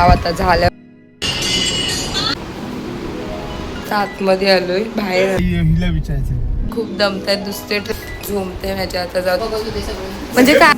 लाव आता झालं. आतमध्ये आलोय, बाहेर विचारायचं खूप दमतायत, दुसरे झोमते ह्याच्या आता जाऊ म्हणजे काय.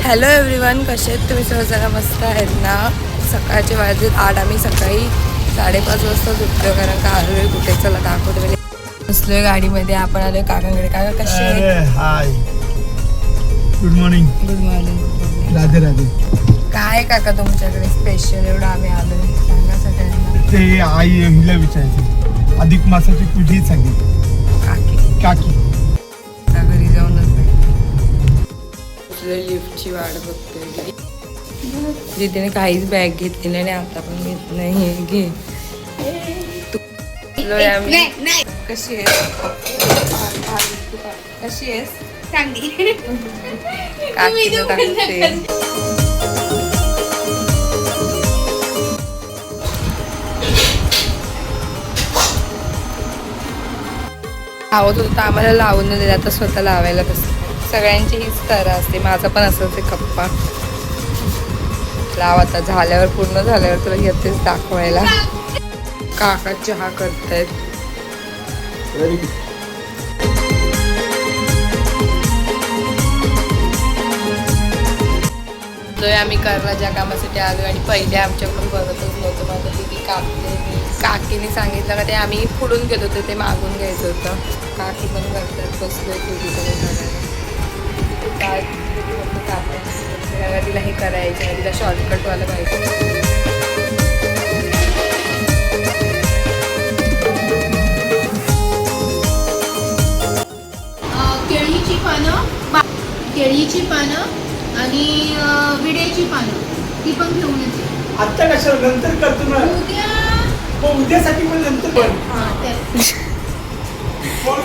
हॅलो एव्हरीवन, कसे आहेत तुम्ही सगळं? मस्त आहेत ना. सकाळचे वाजलेत 8. आम्ही सकाळी 5:30 वाजता उठलो कारण का आलोय कुठे, चला दाखवतो. म्हणजे बसलोय गाडीमध्ये, आपण आलोय काकांकडे. काका कसे आहेत? Hi, good morning. Good morning. Radhe Radhe. काय काका तुमच्याकडे स्पेशल एवढं आम्ही आलोय, सांगा सगळ्यांना. ते आई हिला विचारायचं, अधिक मासाची पूजी सांगितली. काकी घरी जाऊनच लिफ्टची वाट बघतोय. दीदीने काहीच बॅग घेतली नाही, आता पण घेत नाही. घे कशी आहेस? कशी आहेस? चांगली. आवत होतं तर आम्हाला लावून नाही दिलं, आता स्वतः लावायला बसते. सगळ्यांची हीच तरह असते, माझं पण असंच आहे. कप्पा लाव आता, झाल्यावर पूर्ण झाल्यावर तुला येतेच दाखवायला. काका चहा करतायत. आम्ही करला ज्या कामासाठी आलो आणि पहिले आमच्याकडून बघतच नव्हतं. माझं दिदी काकीने सांगितलं का ते आम्ही पुढून घेत होतो, ते मागून घ्यायचं होतं. काकी पण करतात, बसलोय तुझीकडे करायला. काय तिला हे करायचं आहे, तिला शॉर्टकटवालं पाहिजे. केळीची पानं आणि विड्याची पानं ती पण घेऊन येते. आता कशाला नंतर करतो ना, उद्यासाठी पण नंतर.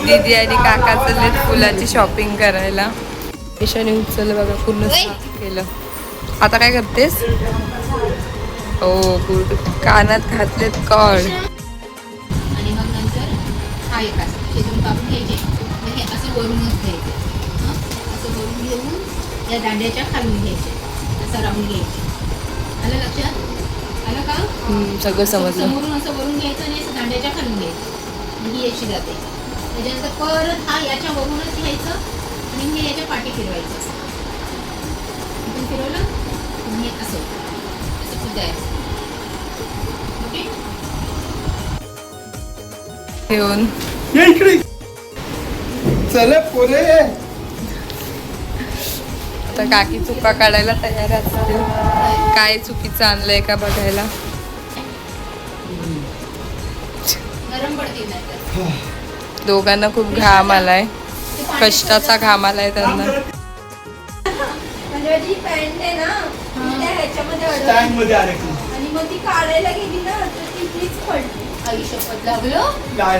दीदी आणि काका चाललेत फुलाची शॉपिंग करायला. ईशाने उचललं बघा, पूर्ण साफ केलं. आता काय करतेस? हो, गुड. कानात घातलेत कॉड. आणि मग नंतर हा एक असं शिजून कापून घ्यायचे. मग हे असं वरूनच घ्यायचे, असं वरून घेऊन या दांड्याच्या खालून घ्यायचे, असं राहून घ्यायचे. आलं लक्षात? आलं का? सगळं समजलं. समोरून असं वरून घ्यायचं आणि असं दांड्याच्या खालून घ्यायचं. ही याची जाते. त्याच्यानंतर परत हा याच्या वरूनच घ्यायचं आणि हे याच्या पाठी फिरवायचं. इथून फिरवलं तुम्ही असं असं सुद्धा आहे. ओके, घेऊन ये इकडे. चला पोरे. आता काकी चुका काढायला तयार असतील. काय चुकीचं आणलंय का बघायला. गरम पडते नाही तर. दोघांना खूप घाम आलाय, कष्टाचा घाम आलाय त्यांना. म्हणजे जी पॅन्ट आहे ना, त्या ह्याच्यामध्ये स्टँड मध्ये अडकली आणि मग ती काढायला गेली ना, तर ती तीच पडली. आई शपथ लागलं. काय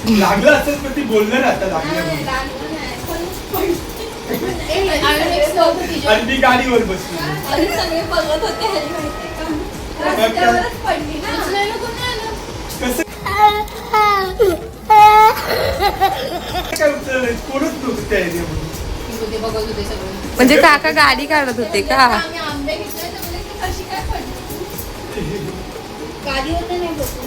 लागलं असेल पण ती बोललं ना, आता लागलं नाही, म्हणून. लागलं नाही, पण पडली. आणि मी गाडीवर बसली. आणि सगळे बघत होते, ह्याला माहितीये का, रस्त्यावरच पडली ना. कसं काय उचललं? कोणच नव्हतं त्या एरियामध्ये. बघत होते सगळं. म्हणजे काका गाडी काढत होते का? आम्ही आंबे घेतले तर म्हणजे ती कशी काय पडली. गाडीवर नाही बसू.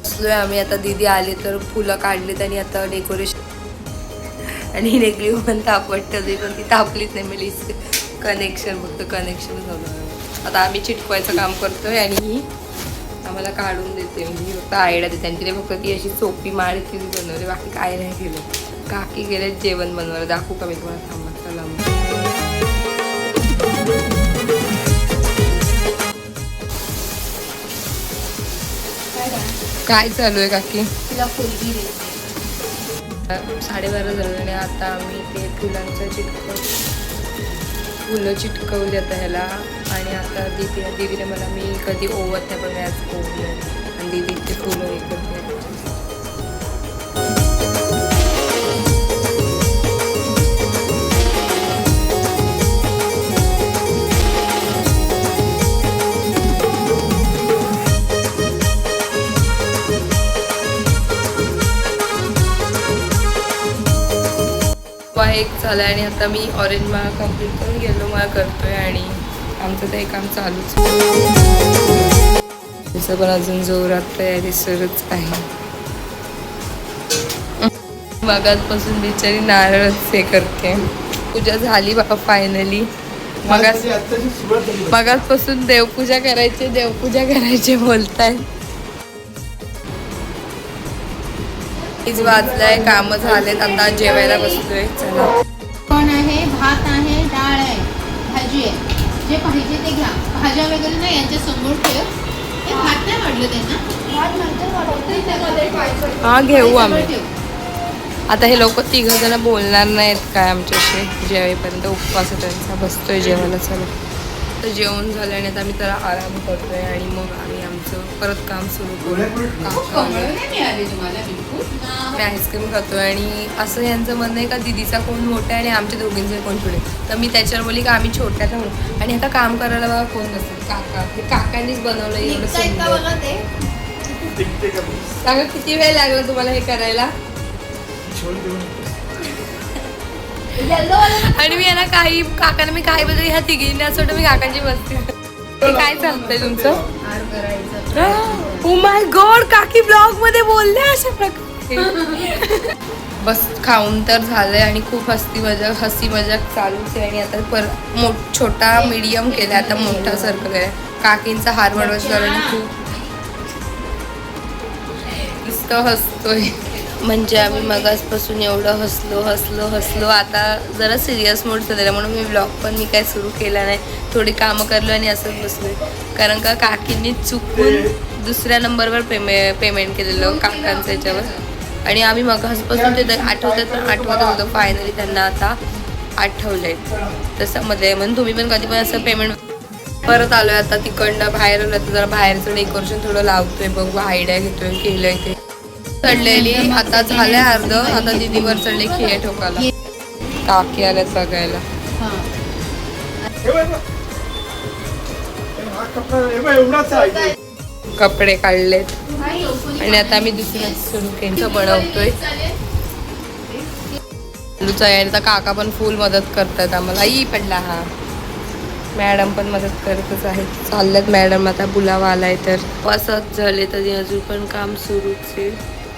बसलोय आम्ही आता. दीदी आले तर फुलं काढलीत आणि आता डेकोरेशन. आणि रेगली पण तापट ठेवली, पण ती तापलीच नाही. मी कनेक्शन फक्त कनेक्शनच होतं. आता आम्ही चिटकवायचं काम करतोय आणि ही आम्हाला काढून देते. म्हणजे फक्त आयडिया देते आणि तिने फक्त ती अशी सोपी माळ ती बनवली, बाकी काय नाही केलं. काकी गेले जेवण बनवायला. दाखवू का मी तुम्हाला? थांबा, चला. काय चालू आहे काकी? तिला फुलगी देते. 12:30 झाले आणि आता आम्ही ते फुलं चिटकवली आता ह्याला. आणि आता दीदीने मला, मी कधी ओवत नाही पण मी आज ओवली आणि दीदी ते फुलं हे करते. एक झाला आणि आता मी ऑरेंज माळा कम्प्लीट करून येलो माळा करतोय आणि आमचं ते काम चालूच तिचं पण अजून जोरात तयारी सुरूच आहे. मगाचपासून बिचारी नारळच हे करते. पूजा झाली बाबा फायनली. आत्ताची सुरुवात झाली. मगाचपासून देवपूजा करायचे बोलताय. तीच वाजलाय, काम झालेत, आता जेवायला बसलोय. चला. पण आहे, भात आहे, डाळ आहे, भाजी आहे. जे पाहिजे ते घ्या. भाज्या वगैरे नाही यांच्या समोर ठेव. ते भात नाही वाढलं त्यांना. भात नंतर वाढवते, त्यामध्ये पाहिजे. हा घेऊ जवळ आम्ही. ठेव. आता हे लोक 3 जण बोलणार नाहीत काय आमच्याशी जेवायपर्यंत. उपवास आहे त्यांचा. बसतोय जेवायला. चला. तर जेवण झाल्याने आता आम्ही त्याला आराम करतोय आणि मग आम्ही आमचं परत काम सुरू करू. कमळं नाही मिळाली तुम्हाला बिलकुल. मी आईस्क्रीम खातोय आणि असं यांचं म्हणणं आहे का दीदीचा कोण मोठा आहे आणि आमच्या दोघींचे कोण छोटे. तर मी त्याच्यावर बोलली का आम्ही छोट्याच म्हणून. आणि आता काम करायला बघा कोण नसतं. काका. हे काकांनीच बनवलं एवढं निघता येता सुंदर. बघा ते. टिकते का मी? काका किती वेळ लागला तुम्हाला हे करायला? छोड देऊ नकोस. Yellow वाला आणि मी यांना काही काकांना मी काही बदल ह्या तिघींनी असं वाटतं मी काकांची बसते. हे काय चालतंय तुमचं? हार करायचं. ओ माय गॉड, काकी ब्लॉग मध्ये बोलले अशा प्रकारे. बस खाऊन तर झालंय आणि खूप हसी मजाक चालूच आहे. आणि आता छोटा मीडियम केलाय, आता मोठा सर्कल आहे. काकींचा हार बनवायचा झाला आणि खूप नुसतं हसतोय. म्हणजे आम्ही मगाचपासून एवढं हसलो आता जरा सिरियस मोड झालेला म्हणून मी ब्लॉग पण मी काय सुरू केला नाही. थोडी कामं करलो आणि असंच बसलोय. कारण का काकींनी चुकून दुसऱ्या नंबरवर पेमेंट केलेलं काकांचं याच्यावर. आणि आम्ही मगाचपासून ते आठवत होतं. फायनली त्यांना आता आठवलंय. तसं मध्ये म्हणून तुम्ही पण कधी पण असं पेमेंट. परत आलोय आता तिकडनं बाहेर आलो तर जरा बाहेरचं डेकोरेशन थोडं लावतोय. बघू आयडिया घेतोय. केलंय ते चढलेली आता झालंय अर्ध. आता दीदीवर चढले खिळे ठोकाला. काकी आल्यात बघायला. हा. हे बघ, हा कपडा हे बघ, एवढाच आहे. कपडे काढलेत आणि आता आम्ही दुसरं सुरू केलं बनवतोय. आता काका पण फुल मदत करतात आम्हाला. आई पडला हा. मॅडम पण मदत करतच आहेत. चालल्यात मॅडम. आता बुलावा आलाय तर असंच झाले तरी अजून पण काम सुरूच आहे.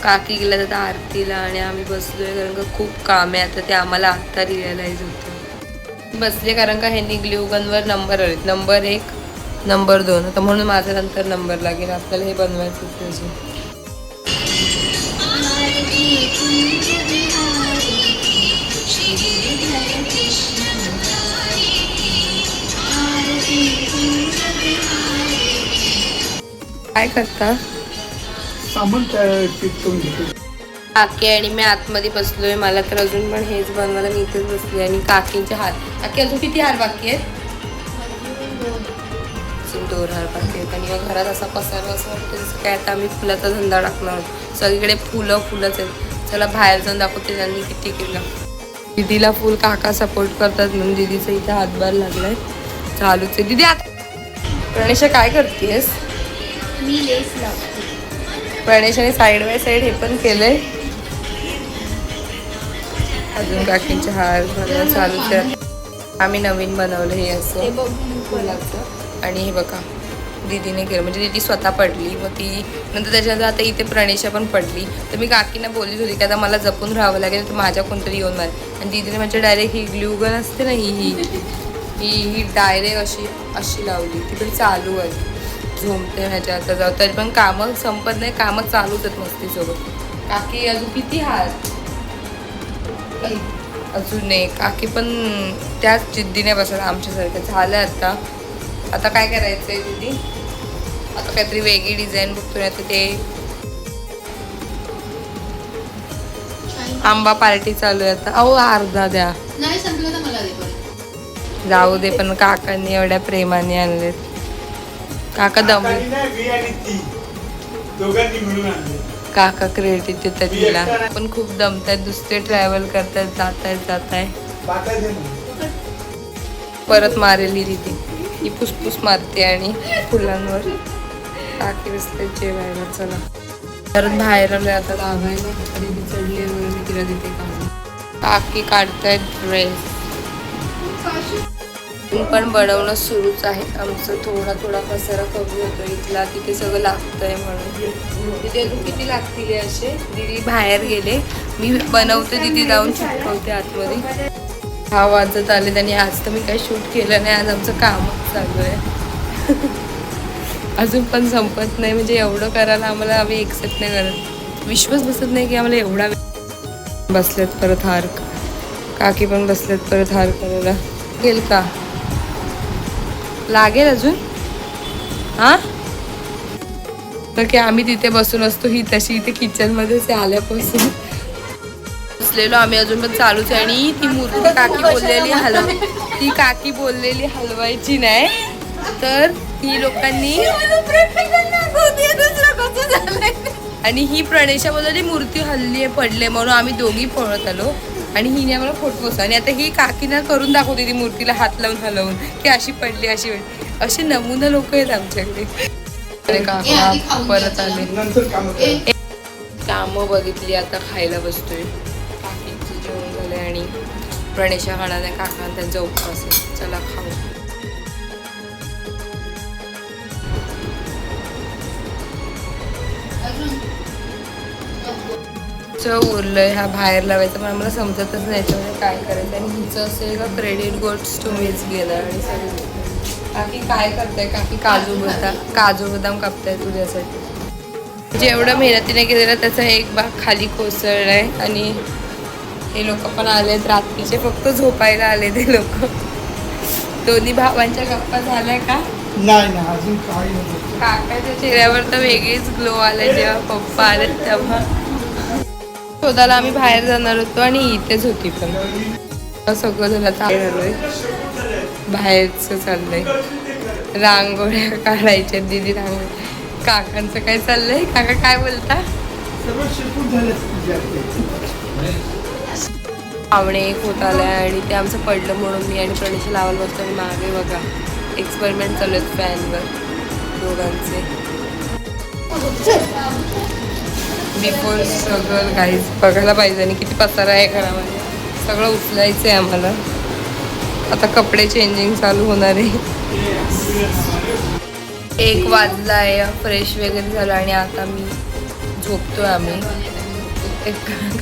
काकी गेल्या तर आरतीला आणि आम्ही बसलोय कारण का खूप काम आहे. आता ते आम्हाला आत्ता रिअलाइज होतं. बसले कारण का ह्यांनी ग्ल्यूगनवर नंबर आलेत. Number 1, number 2. आता म्हणून माझा नंतर नंबर लागेल. आपल्याला हे बनवायचं अजून. काय करता? सामान करून घेतो. काकी आणि मी आतमध्ये बसलोय. मला तर अजून पण हेच बनवायला मी इथेच बसले. आणि काकींचे हार. काकी अजून किती हार बाकी आहेत? अजून 2 हार बाकी आहेत. आणि मग घरात असा पसारा असं वाटतं जसं काय आता आम्ही फुलाचा धंदा टाकणार आहोत. सगळीकडे फुलंच आहेत. चला बाहेर जाऊन दाखवते त्यांनी किती केलं. दीदीला फुल काका सपोर्ट करतात म्हणून दीदीचा इथे हातभार लागलाय. चालूच आहे. दीदी प्रणेशा काय करतेस? मी लेस लावते. प्रणेशाने साईड बाय साईड हे पण केलंय. अजून काकींचे हार बनवणं चालूच आहे. आम्ही नवीन बनवलं हे असं फुलाचं. आणि हे बघा दीदीने केलं. म्हणजे दीदी स्वतः पडली. मग ती नंतर त्याच्यानंतर आता इथे प्रणेशा पण पडली. तर मी काकींना बोललीच होती की आता मला जपून राहावं लागेल तर माझ्या कोणतरी येऊन मारेल. आणि दीदीने म्हणजे डायरेक्ट ही ग्ल्यूगन असते ना ही डायरेक्ट अशी लावली. ती पण चालू आहे. झोमते ह्याच्या आता जाऊ तरी पण कामं संपत नाही. कामं चालूच आहेत मस्तीसोबत. काकी अजून किती हार? अजून एक. काकी पण त्याच जिद्दीने बसत आमच्यासारखं झालं. आता काय करायचंय दीदी? आता काहीतरी वेगळी डिझाईन बघतोय. आता ते आंबा पार्टी चालू आहे आता. अहो अर्धा द्या. नाही संपलं तर मला दे परत. जाऊ दे. पण काकांनी एवढ्या प्रेमाने आणलेत. काका दमले. काकांनी नाही, मी आणि ती दोघांनी मिळून आणले. काका क्रेडिट देतात तिला. पण खूप दमतायत. दुसरे ट्रॅव्हल करतायत. जात आहे. टाकायचे ना. परत मारेल ही दीदी. ही फुसफुस मारते आणि फुलांवर. काकी बसते जेवायला. चला परत बाहेर आलोय आता लावायला. दीदी चढली वगैरे मी तिला देते काढून. काकी काढतायत ड्रेस. पण बनवणं सुरूच आहे आमचं. थोडा थोडा पसारा कमी होतो इथला, तिथे सगळं लागतंय म्हणून. तिथे अजून किती लागतील असे. दीदी बाहेर गेले, मी बनवते, तिथे जाऊन चिटकवते आतमध्ये. 6 वाजत आले आणि आज तर मी काही शूट केलं नाही. आज आमचं कामच चालू आहे. अजून पण संपत नाही. म्हणजे एवढं करायला आम्हाला आम्ही एक्सेप्ट नाही करत. विश्वास बसत नाही की आम्हाला एवढा बसलेत परत हार. काकी पण बसलेत परत हार करायला. गेल का लागेल अजून? हा की आम्ही तिथे बसून असतो, ही तशी इथे किचन मध्येच आल्यापासून बसलेलो आम्ही. अजून पण चालूच आहे. आणि ती मूर्ती काकी बोललेली हलवायची नाही, तर ही लोकांनी आणि ही प्रणेशा बोलली मूर्ती हल्ली पडले म्हणून आम्ही दोघी पळत आलो. आणि हिने आम्हाला फोटो बसला. आणि आता ही काकीना करून दाखवते ती मूर्तीला हात लावून हलवून की अशी पडली अशी पडली. असे नमुना लोक आहेत आमच्याकडे. काका परत आले, कामं बघितली, आता खायला बसतोय. काकीचं जेवण झालंय आणि प्रणेशा खाणार आहे. काका त्यांचा उपवास आहे. चला खाऊ. उरलंय हा बाहेर लावायचं, पण आम्हाला समजतच नाही याच्यामध्ये काय करायचं. आणि हिचं असेल का क्रेडिट गोट्स टू मीच गेला. आणि सगळं काकी काय करताय? काकी काजू बदाम कापताय तुझ्यासाठी. जेवढं मेहनतीने केलेलं त्याचा एक भाग खाली कोसळलाय. आणि हे लोक पण आलेत रात्रीचे, फक्त झोपायला आले ते लोक. दोन्ही भावांच्या गप्पा झाल्या का? नाही ना, अजून काही नाही. काकाच्या चेहऱ्यावर तर वेगळीच ग्लो आले जेव्हा पप्पा आले तेव्हा. शोधायला आम्ही बाहेर जाणार होतो आणि इथेच होती, पण सगळं झालं चाललोय बाहेरचं चाललंय. रांगोळ्या काढायच्या दीदी रांगोळी. काकांचं काय चाललंय? काका काय बोलता? पावणे 1 होत आलाय आणि ते आमचं पडलं म्हणून मी आणि प्रणेशा लावायला बसतो. आणि मागे बघा एक्सपेरिमेंट चालू आहेत फॅनवर दोघांचे. बिफोर स्ट्रगल गाईज बघायला पाहिजे. आणि किती पसारा आहे घरामध्ये, सगळं उचलायचं आहे आम्हाला. आता कपडे चेंजिंग चालू होणार आहे. 1 वाजला आहे, फ्रेश वगैरे झालं आणि आता मी झोपतोय आम्ही.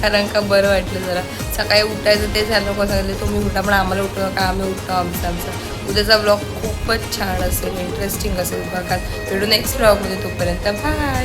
कारण का बरं वाटलं जरा. सकाळी उठायचं ते झालं नको सांगितलं तुम्ही उठा, पण आम्हाला उठू नका, आम्ही उठतो आमचा. उद्याचा ब्लॉग खूपच छान असेल, इंटरेस्टिंग असेल. बघा भेटू नेक्स्ट ब्लॉगमध्ये. तोपर्यंत बाय.